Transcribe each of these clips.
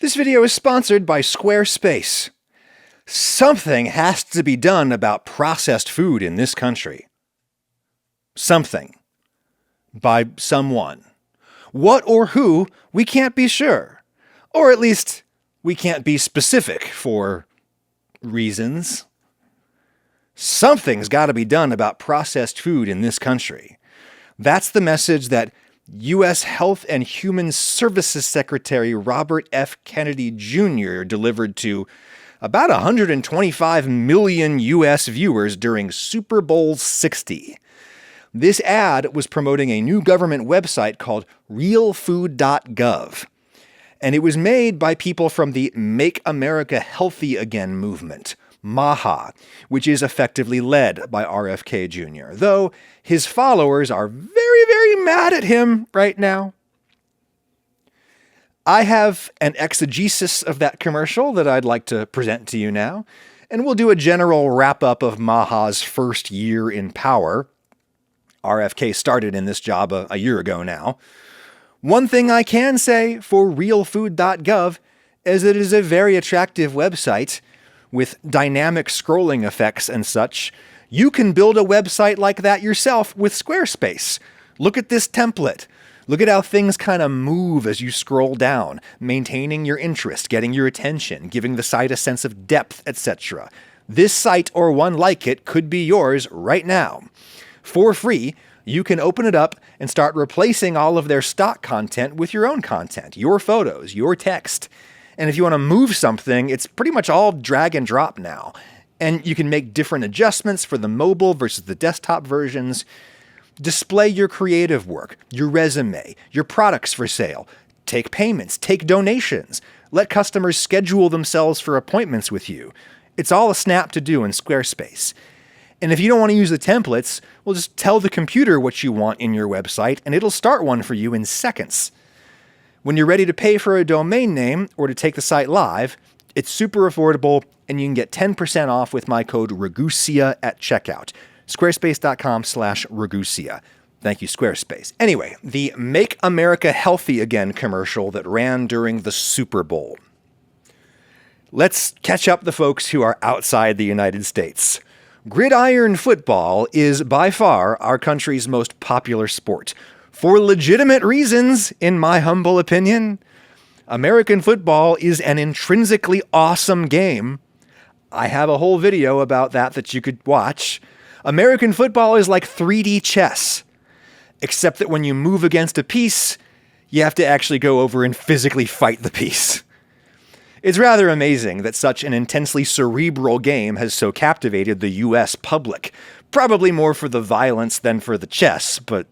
This video is sponsored by Squarespace. Something has to be done about processed food in this country. Something. By someone. What or who, we can't be sure. Or at least, we can't be specific for reasons. Something's got to be done about processed food in this country. That's the message that U.S. Health and Human Services Secretary Robert F. Kennedy Jr. delivered to about 125 million U.S. viewers during Super Bowl 60. This ad was promoting a new government website called realfood.gov, and it was made by people from the Make America Healthy Again movement, MAHA, which is effectively led by RFK Jr., though his followers are very, very mad at him right now. I have an exegesis of that commercial that I'd like to present to you now, and we'll do a general wrap-up of MAHA's first year in power. RFK started in this job a year ago now. One thing I can say for realfood.gov is that it is a very attractive website with dynamic scrolling effects and such. You can build a website like that yourself with Squarespace. Look at this template. Look at how things kind of move as you scroll down, maintaining your interest, getting your attention, giving the site a sense of depth, etc. This site or one like it could be yours right now. For free, you can open it up and start replacing all of their stock content with your own content, your photos, your text. And if you want to move something, it's pretty much all drag and drop now. And you can make different adjustments for the mobile versus the desktop versions. Display your creative work, your resume, your products for sale. Take payments, take donations. Let customers schedule themselves for appointments with you. It's all a snap to do in Squarespace. And if you don't want to use the templates, well, just tell the computer what you want in your website, and it'll start one for you in seconds. When you're ready to pay for a domain name or to take the site live, it's super affordable, and you can get 10% off with my code Ragusia at checkout. Squarespace.com/Ragusia. Thank you, Squarespace. Anyway, the Make America Healthy Again commercial that ran during the Super Bowl. Let's catch up the folks who are outside the United States. Gridiron football is by far our country's most popular sport. For legitimate reasons, in my humble opinion. American football is an intrinsically awesome game. I have a whole video about that you could watch. American football is like 3D chess, except that when you move against a piece, you have to actually go over and physically fight the piece. It's rather amazing that such an intensely cerebral game has so captivated the US public. Probably more for the violence than for the chess, but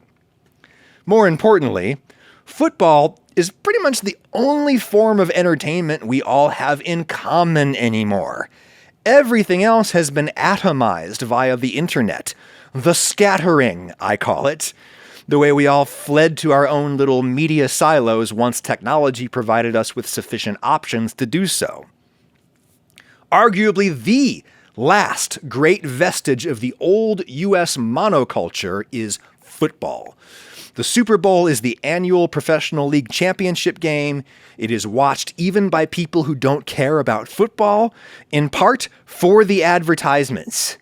more importantly, football is pretty much the only form of entertainment we all have in common anymore. Everything else has been atomized via the internet. The scattering, I call it. The way we all fled to our own little media silos once technology provided us with sufficient options to do so. Arguably the last great vestige of the old US monoculture is football. The Super Bowl is the annual professional league championship game. It is watched even by people who don't care about football, in part for the advertisements.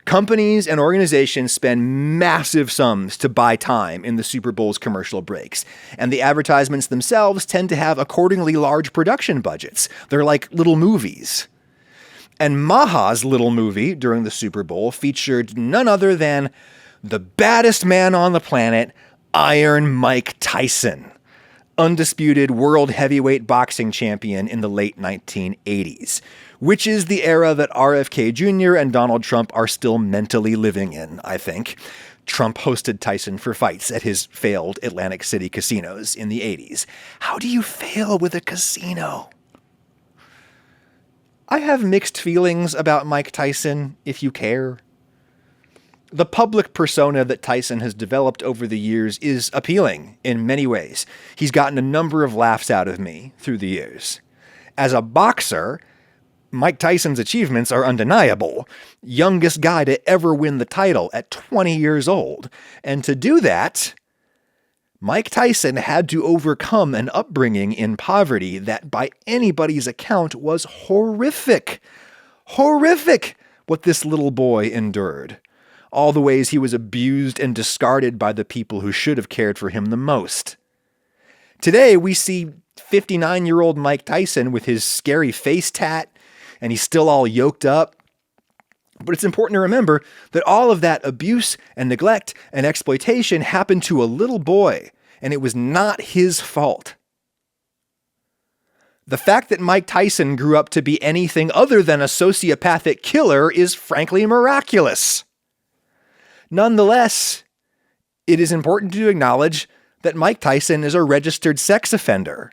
Companies and organizations spend massive sums to buy time in the Super Bowl's commercial breaks, and the advertisements themselves tend to have accordingly large production budgets. They're like little movies. And MAHA's little movie during the Super Bowl featured none other than the baddest man on the planet, Iron Mike Tyson, undisputed world heavyweight boxing champion in the late 1980s, which is the era that RFK Jr. and Donald Trump are still mentally living in, I think. Trump hosted Tyson for fights at his failed Atlantic City casinos in the 80s. How do you fail with a casino? I have mixed feelings about Mike Tyson, if you care. The public persona that Tyson has developed over the years is appealing in many ways. He's gotten a number of laughs out of me through the years. As a boxer, Mike Tyson's achievements are undeniable. Youngest guy to ever win the title at 20 years old. And to do that, Mike Tyson had to overcome an upbringing in poverty that, by anybody's account, was horrific. Horrific what this little boy endured. All the ways he was abused and discarded by the people who should have cared for him the most. Today, we see 59-year-old Mike Tyson with his scary face tat, and he's still all yoked up. But it's important to remember that all of that abuse and neglect and exploitation happened to a little boy, and it was not his fault. The fact that Mike Tyson grew up to be anything other than a sociopathic killer is frankly miraculous. Nonetheless, it is important to acknowledge that Mike Tyson is a registered sex offender,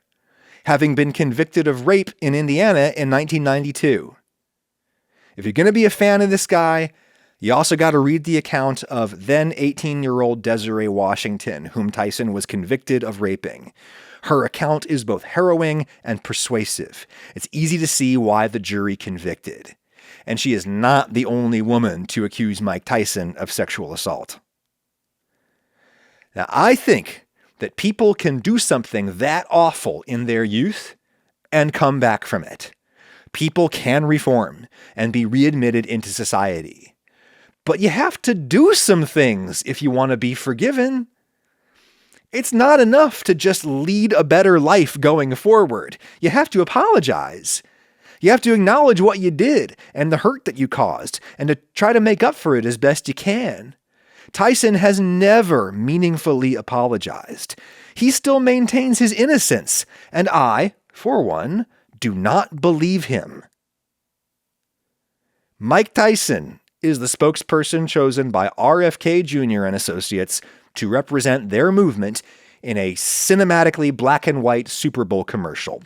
having been convicted of rape in Indiana in 1992. If you're going to be a fan of this guy, you also got to read the account of then 18-year-old Desiree Washington, whom Tyson was convicted of raping. Her account is both harrowing and persuasive. It's easy to see why the jury convicted. And she is not the only woman to accuse Mike Tyson of sexual assault. Now, I think that people can do something that awful in their youth and come back from it. People can reform and be readmitted into society. But you have to do some things if you want to be forgiven. It's not enough to just lead a better life going forward. You have to apologize. You have to acknowledge what you did and the hurt that you caused, and to try to make up for it as best you can. Tyson has never meaningfully apologized. He still maintains his innocence, and I, for one, do not believe him. Mike Tyson is the spokesperson chosen by RFK Jr. and Associates to represent their movement in a cinematically black and white Super Bowl commercial.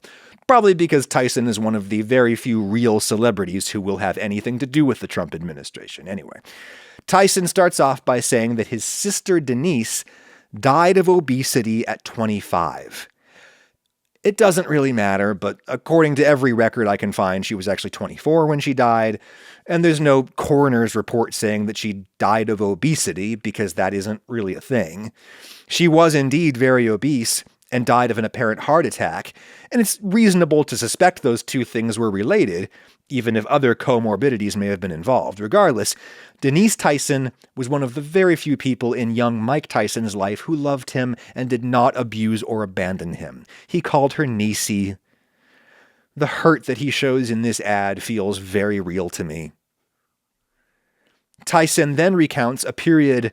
Probably because Tyson is one of the very few real celebrities who will have anything to do with the Trump administration. Anyway, Tyson starts off by saying that his sister Denise died of obesity at 25. It doesn't really matter, but according to every record I can find, she was actually 24 when she died, and there's no coroner's report saying that she died of obesity, because that isn't really a thing. She was indeed very obese and died of an apparent heart attack, and it's reasonable to suspect those two things were related, even if other comorbidities may have been involved. Regardless, Denise Tyson was one of the very few people in young Mike Tyson's life who loved him and did not abuse or abandon him. He called her Niecy. The hurt that he shows in this ad feels very real to me. Tyson then recounts a period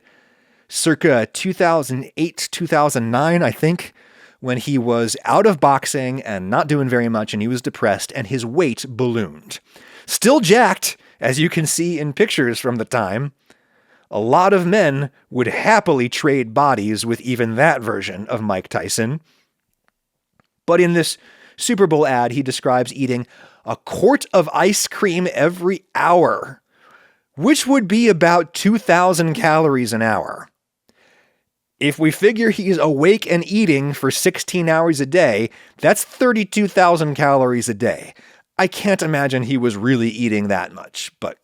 circa 2008-2009, I think, when he was out of boxing and not doing very much, and he was depressed, and his weight ballooned. Still jacked, as you can see in pictures from the time. A lot of men would happily trade bodies with even that version of Mike Tyson. But in this Super Bowl ad, he describes eating a quart of ice cream every hour, which would be about 2,000 calories an hour. If we figure he's awake and eating for 16 hours a day, that's 32,000 calories a day. I can't imagine he was really eating that much, but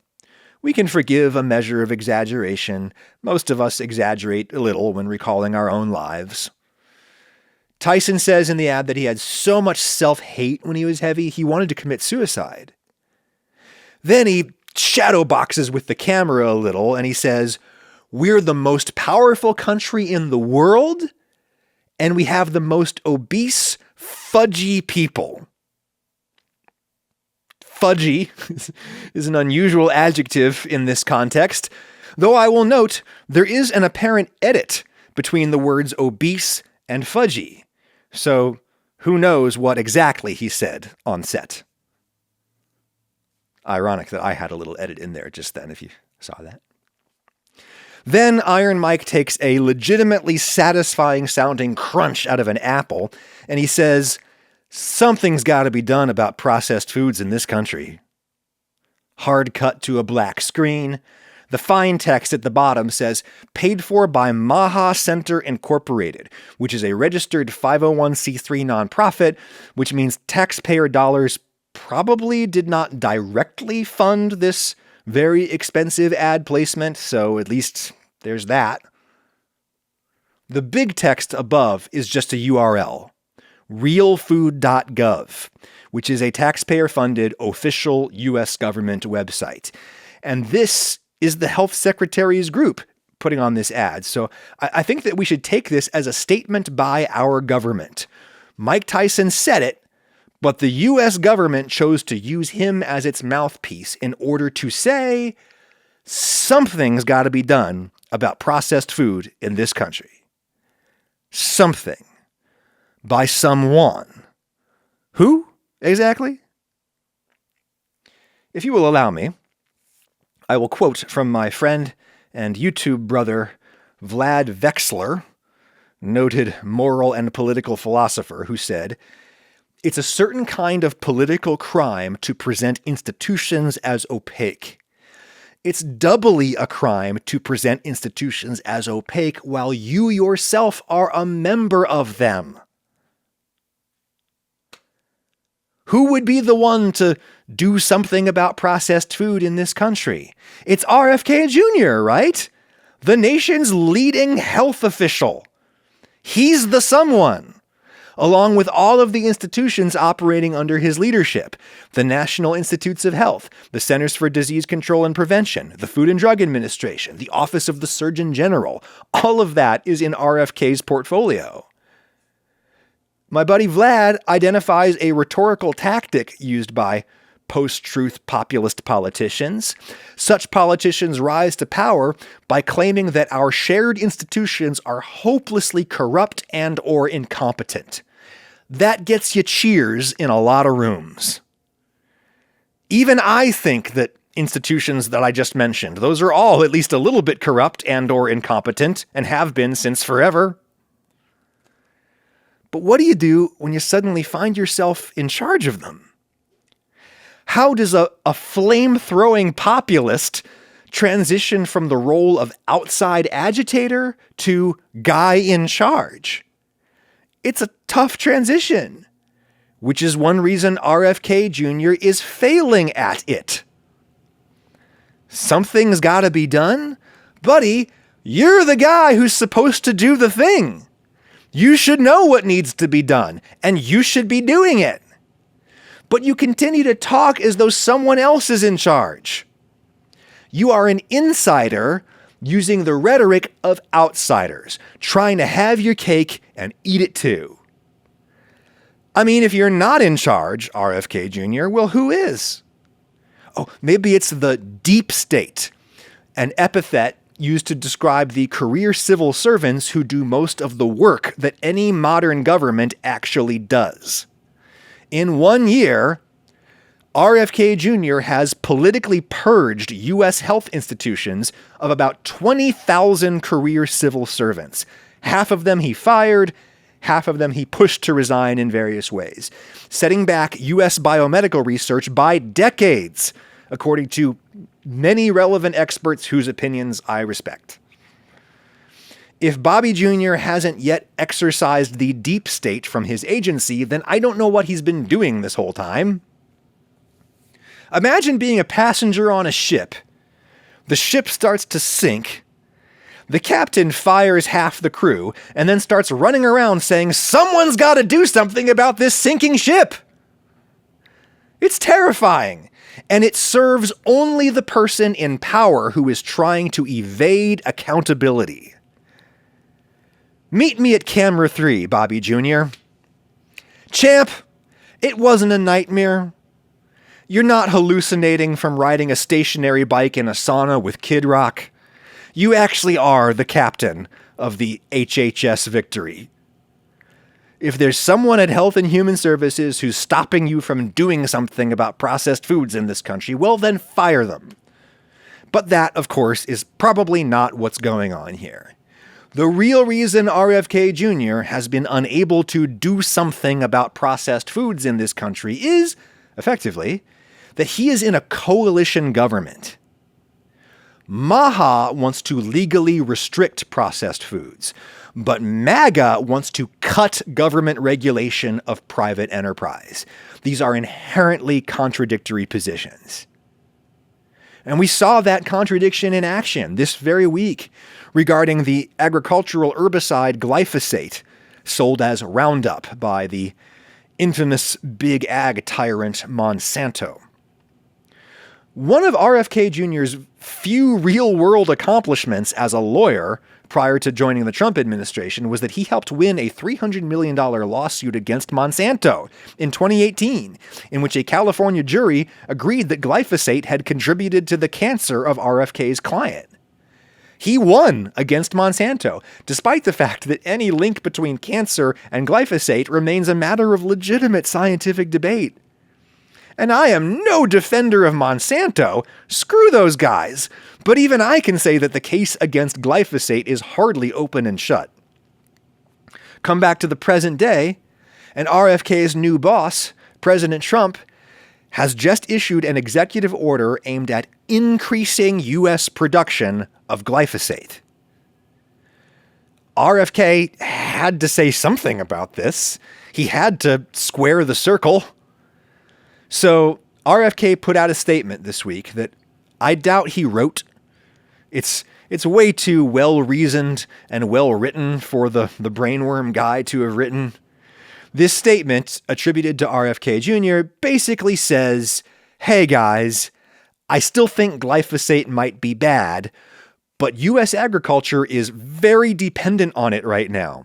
we can forgive a measure of exaggeration. Most of us exaggerate a little when recalling our own lives. Tyson says in the ad that he had so much self-hate when he was heavy, he wanted to commit suicide. Then he shadow boxes with the camera a little, and he says, "We're the most powerful country in the world, and we have the most obese, fudgy people." Fudgy is an unusual adjective in this context, though I will note there is an apparent edit between the words obese and fudgy. So who knows what exactly he said on set. Ironic that I had a little edit in there just then, if you saw that. Then Iron Mike takes a legitimately satisfying sounding crunch out of an apple, and he says, "Something's got to be done about processed foods in this country." Hard cut to a black screen. The fine text at the bottom says, "Paid for by MAHA Center Incorporated," which is a registered 501c3 nonprofit, which means taxpayer dollars probably did not directly fund this very expensive ad placement, so at least there's that. The big text above is just a URL, realfood.gov, which is a taxpayer-funded official U.S. government website. And this is the health secretary's group putting on this ad. So I think that we should take this as a statement by our government. Mike Tyson said it, but the U.S. government chose to use him as its mouthpiece in order to say something's got to be done about processed food in this country. Something. By someone. Who exactly? If you will allow me, I will quote from my friend and YouTube brother Vlad Vexler, noted moral and political philosopher, who said, "It's a certain kind of political crime to present institutions as opaque. It's doubly a crime to present institutions as opaque while you yourself are a member of them." Who would be the one to do something about processed food in this country? It's RFK Jr., right? The nation's leading health official. He's the someone, along with all of the institutions operating under his leadership. The National Institutes of Health, the Centers for Disease Control and Prevention, the Food and Drug Administration, the Office of the Surgeon General. All of that is in RFK's portfolio. My buddy Vlad identifies a rhetorical tactic used by post-truth populist politicians. Such politicians rise to power by claiming that our shared institutions are hopelessly corrupt and or incompetent. That gets you cheers in a lot of rooms. Even I think that institutions that I just mentioned, those are all at least a little bit corrupt and or incompetent and have been since forever. But what do you do when you suddenly find yourself in charge of them? How does a flame-throwing populist transition from the role of outside agitator to guy in charge? It's a tough transition, which is one reason RFK Jr. is failing at it. Something's got to be done? Buddy, you're the guy who's supposed to do the thing. You should know what needs to be done, and you should be doing it. But you continue to talk as though someone else is in charge. You are an insider using the rhetoric of outsiders, trying to have your cake and eat it too. I mean, if you're not in charge, RFK Jr., well, who is? Oh, maybe it's the deep state, an epithet used to describe the career civil servants who do most of the work that any modern government actually does. In 1 year, RFK Jr. has politically purged U.S. health institutions of about 20,000 career civil servants. Half of them he fired, half of them he pushed to resign in various ways, setting back U.S. biomedical research by decades, according to many relevant experts whose opinions I respect. If Bobby Jr. hasn't yet exorcised the deep state from his agency, then I don't know what he's been doing this whole time. Imagine being a passenger on a ship. The ship starts to sink. The captain fires half the crew and then starts running around saying, "Someone's got to do something about this sinking ship." It's terrifying, and it serves only the person in power who is trying to evade accountability. Meet me at camera 3, Bobby Jr. Champ, it wasn't a nightmare. You're not hallucinating from riding a stationary bike in a sauna with Kid Rock. You actually are the captain of the HHS Victory. If there's someone at Health and Human Services who's stopping you from doing something about processed foods in this country, well, then fire them. But that, of course, is probably not what's going on here. The real reason RFK Jr. has been unable to do something about processed foods in this country is, effectively, that he is in a coalition government. MAHA wants to legally restrict processed foods, but MAGA wants to cut government regulation of private enterprise. These are inherently contradictory positions. And we saw that contradiction in action this very week regarding the agricultural herbicide glyphosate, sold as Roundup by the infamous big ag tyrant Monsanto. One of RFK Jr.'s few real-world accomplishments as a lawyer prior to joining the Trump administration was that he helped win a $300 million lawsuit against Monsanto in 2018, in which a California jury agreed that glyphosate had contributed to the cancer of RFK's client. He won against Monsanto, despite the fact that any link between cancer and glyphosate remains a matter of legitimate scientific debate. And I am no defender of Monsanto. Screw those guys. But even I can say that the case against glyphosate is hardly open and shut. Come back to the present day, and RFK's new boss, President Trump, has just issued an executive order aimed at increasing U.S. production of glyphosate. RFK had to say something about this. He had to square the circle. So RFK put out a statement this week that I doubt he wrote. It's way too well-reasoned and well-written for the brainworm guy to have written. This statement, attributed to RFK Jr., basically says, hey guys, I still think glyphosate might be bad, but U.S. agriculture is very dependent on it right now.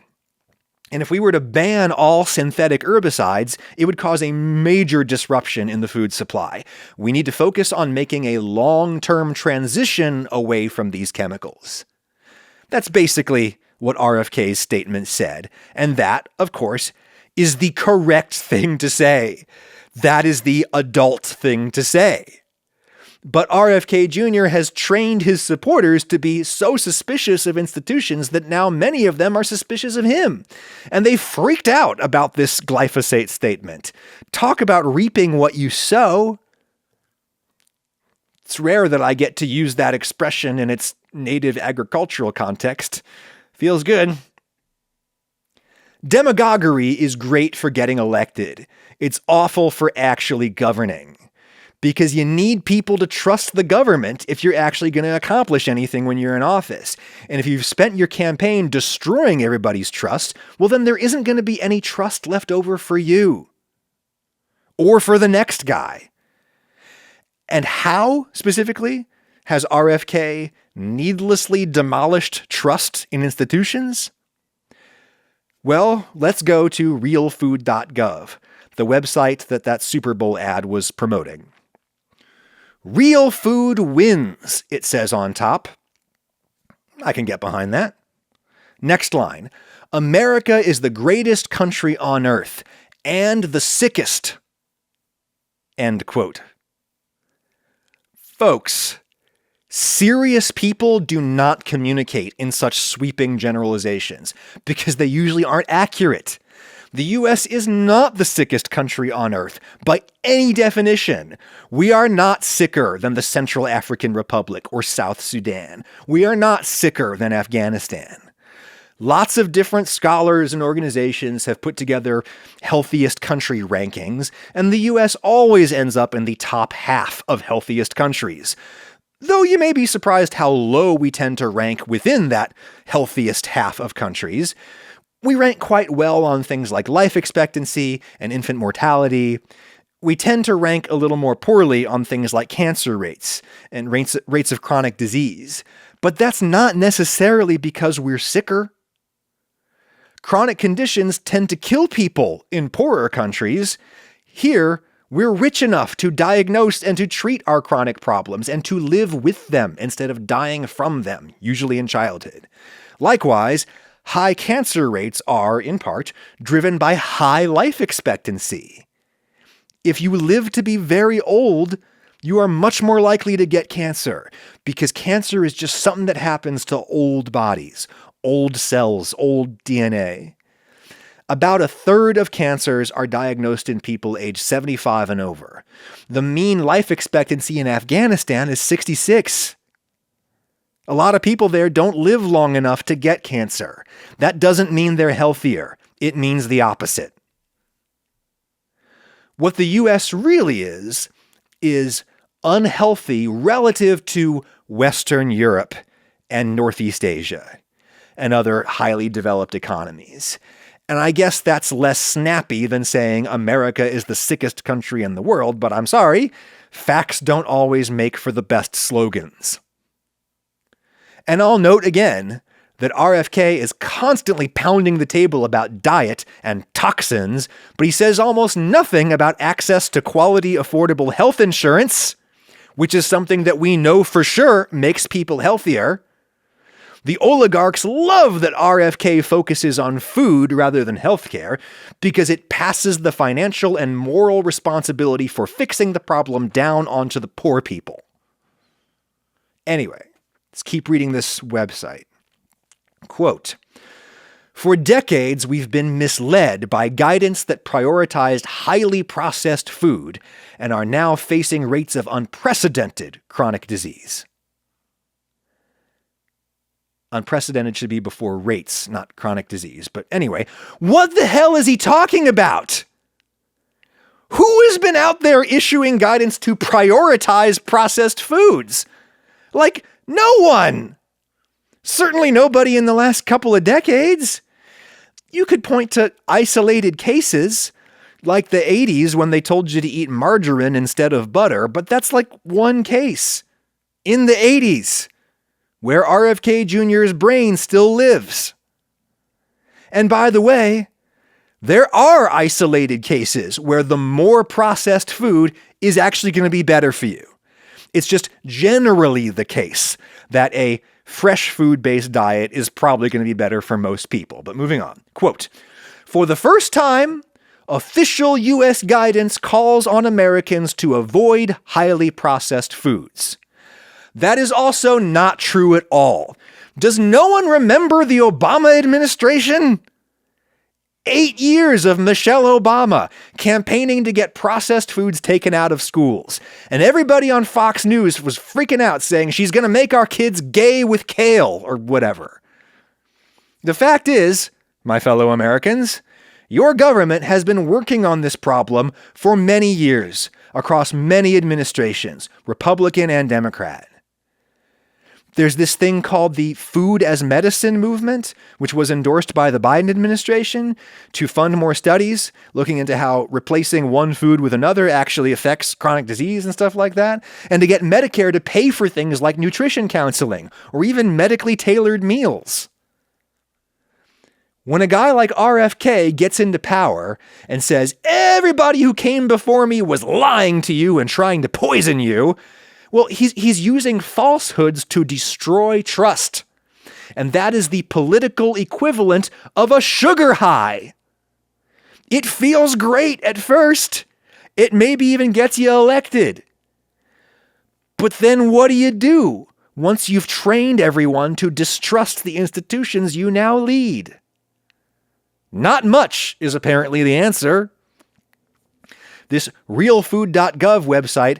And if we were to ban all synthetic herbicides, it would cause a major disruption in the food supply. We need to focus on making a long-term transition away from these chemicals. That's basically what RFK's statement said. And that, of course, is the correct thing to say. That is the adult thing to say. But RFK Jr. has trained his supporters to be so suspicious of institutions that now many of them are suspicious of him. And they freaked out about this glyphosate statement. Talk about reaping what you sow. It's rare that I get to use that expression in its native agricultural context. Feels good. Demagoguery is great for getting elected. It's awful for actually governing. Because you need people to trust the government if you're actually going to accomplish anything when you're in office. And if you've spent your campaign destroying everybody's trust, well, then there isn't going to be any trust left over for you. Or for the next guy. And how, specifically, has RFK needlessly demolished trust in institutions? Well, let's go to realfood.gov, the website that Super Bowl ad was promoting. Real food wins, it says on top. I can get behind that. Next line. America is the greatest country on earth and the sickest. End quote. Folks, serious people do not communicate in such sweeping generalizations because they usually aren't accurate. The U.S. is not the sickest country on earth by any definition. We are not sicker than the Central African Republic or South Sudan. We are not sicker than Afghanistan. Lots of different scholars and organizations have put together healthiest country rankings, and the U.S. always ends up in the top half of healthiest countries. Though you may be surprised how low we tend to rank within that healthiest half of countries. We rank quite well on things like life expectancy and infant mortality. We tend to rank a little more poorly on things like cancer rates and rates of chronic disease. But that's not necessarily because we're sicker. Chronic conditions tend to kill people in poorer countries. Here, we're rich enough to diagnose and to treat our chronic problems and to live with them instead of dying from them, usually in childhood. Likewise, high cancer rates are, in part, driven by high life expectancy. If you live to be very old, you are much more likely to get cancer, because cancer is just something that happens to old bodies, old cells, old DNA. About a third of cancers are diagnosed in people aged 75 and over. The mean life expectancy in Afghanistan is 66. A lot of people there don't live long enough to get cancer. That doesn't mean they're healthier. It means the opposite. What the U.S. really is unhealthy relative to Western Europe and Northeast Asia and other highly developed economies. And I guess that's less snappy than saying America is the sickest country in the world, but I'm sorry, facts don't always make for the best slogans. And I'll note again that RFK is constantly pounding the table about diet and toxins, but he says almost nothing about access to quality, affordable health insurance, which is something that we know for sure makes people healthier. The oligarchs love that RFK focuses on food rather than healthcare because it passes the financial and moral responsibility for fixing the problem down onto the poor people. Anyway, let's keep reading this website. Quote, "For decades, we've been misled by guidance that prioritized highly processed food and are now facing rates of unprecedented chronic disease." Unprecedented should be before rates, not chronic disease. But anyway, what the hell is he talking about? Who has been out there issuing guidance to prioritize processed foods? Like, no one. Certainly nobody in the last couple of decades. You could point to isolated cases, like the 80s when they told you to eat margarine instead of butter, but that's like one case. In the 80s, where RFK Jr.'s brain still lives. And by the way, there are isolated cases where the more processed food is actually going to be better for you. It's just generally the case that a fresh food-based diet is probably going to be better for most people. But moving on. Quote, "For the first time, official U.S. guidance calls on Americans to avoid highly processed foods." That is also not true at all. Does no one remember the Obama administration? 8 years of Michelle Obama campaigning to get processed foods taken out of schools. And everybody on Fox News was freaking out saying she's going to make our kids gay with kale or whatever. The fact is, my fellow Americans, your government has been working on this problem for many years across many administrations, Republican and Democrat. There's this thing called the Food as Medicine movement, which was endorsed by the Biden administration to fund more studies looking into how replacing one food with another actually affects chronic disease and stuff like that, and to get Medicare to pay for things like nutrition counseling or even medically tailored meals. When a guy like RFK gets into power and says, everybody who came before me was lying to you and trying to poison you, well, he's using falsehoods to destroy trust. And that is the political equivalent of a sugar high. It feels great at first. It maybe even gets you elected. But then what do once you've trained everyone to distrust the institutions you now lead? Not much is apparently the answer. This realfood.gov website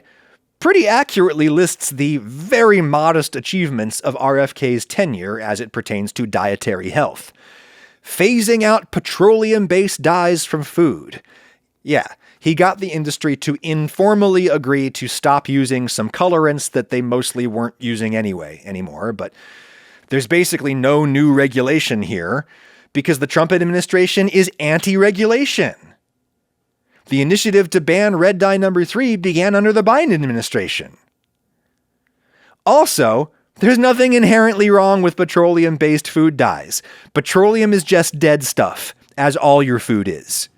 pretty accurately lists the very modest achievements of RFK's tenure as it pertains to dietary health. Phasing out petroleum-based dyes from food. Yeah, he got the industry to informally agree to stop using some colorants that they mostly weren't using anymore, but there's basically no new regulation here because the Trump administration is anti-regulation. The initiative to ban red dye number 3 began under the Biden administration. Also, there's nothing inherently wrong with petroleum-based food dyes. Petroleum is just dead stuff, as all your food is.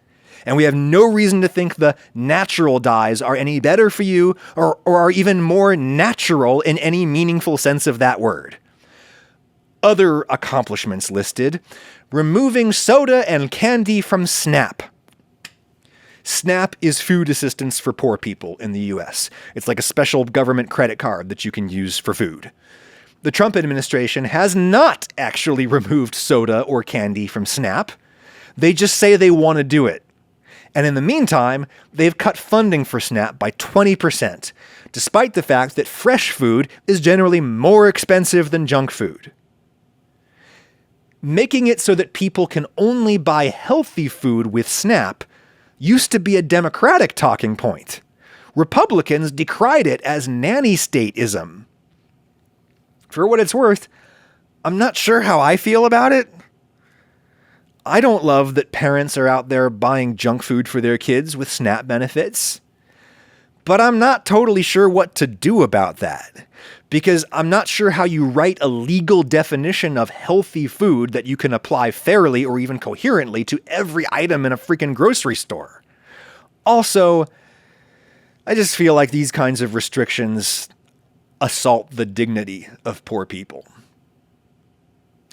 And we have no reason to think the natural dyes are any better for you or are even more natural in any meaningful sense of that word. Other accomplishments listed: removing soda and candy from SNAP. SNAP is food assistance for poor people in the US. It's like a special government credit card that you can use for food. The Trump administration has not actually removed soda or candy from SNAP. They just say they want to do it. And in the meantime, they've cut funding for SNAP by 20%, despite the fact that fresh food is generally more expensive than junk food. Making it so that people can only buy healthy food with SNAP used to be a Democratic talking point. Republicans decried it as nanny stateism. For what it's worth, I'm not sure how I feel about it. I don't love that parents are out there buying junk food for their kids with SNAP benefits. But I'm not totally sure what to do about that, because I'm not sure how you write a legal definition of healthy food that you can apply fairly or even coherently to every item in a freaking grocery store. Also, I just feel like these kinds of restrictions assault the dignity of poor people.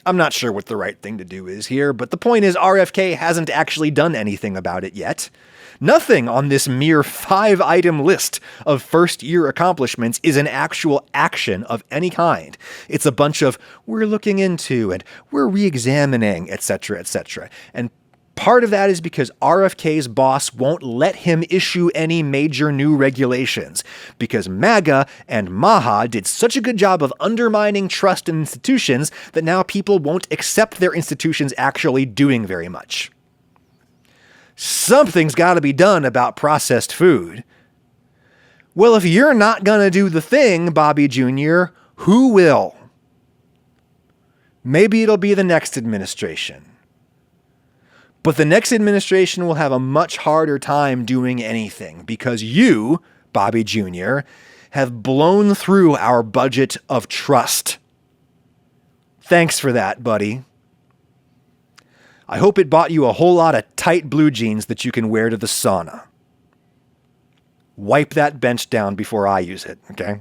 I'm not sure what the right thing to do is here, but the point is RFK hasn't actually done anything about it yet. Nothing on this mere 5-item list of first-year accomplishments is an actual action of any kind. It's a bunch of, we're looking into and we're re-examining, etc., etc. And part of that is because RFK's boss won't let him issue any major new regulations, because MAGA and MAHA did such a good job of undermining trust in institutions that now people won't accept their institutions actually doing very much. Something's got to be done about processed food. Well, if you're not going to do the thing, Bobby Jr., who will? Maybe it'll be the next administration. But the next administration will have a much harder time doing anything because you, Bobby Jr., have blown through our budget of trust. Thanks for that, buddy. I hope it bought you a whole lot of tight blue jeans that you can wear to the sauna. Wipe that bench down before I use it, okay?